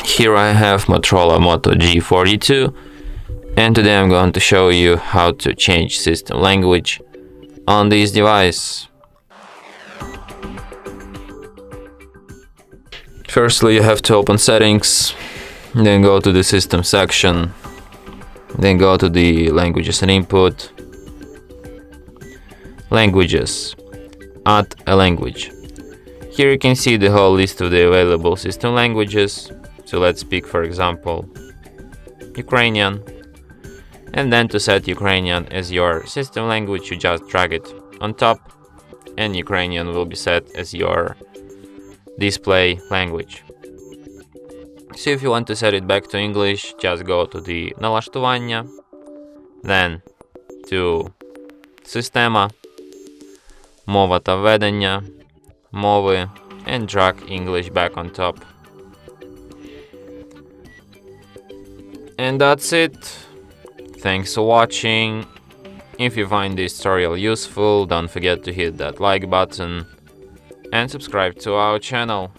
Here I have Motorola Moto G42, and today I'm going to show you how to change system language on this device. Firstly, you have to open settings, then go to the system section, then go to the languages and input, languages, add a language. Here you can see the whole list of the available system languages. So let's pick, for example, Ukrainian. And then to set Ukrainian as your system language, you just drag it on top, and Ukrainian will be set as your display language. So if you want to set it back to English, just go to the налаштування, then to Система, Мова та введення, Мови, and drag English back on top. And that's it. Thanks for watching. If you find this tutorial useful, don't forget to hit that like button and subscribe to our channel.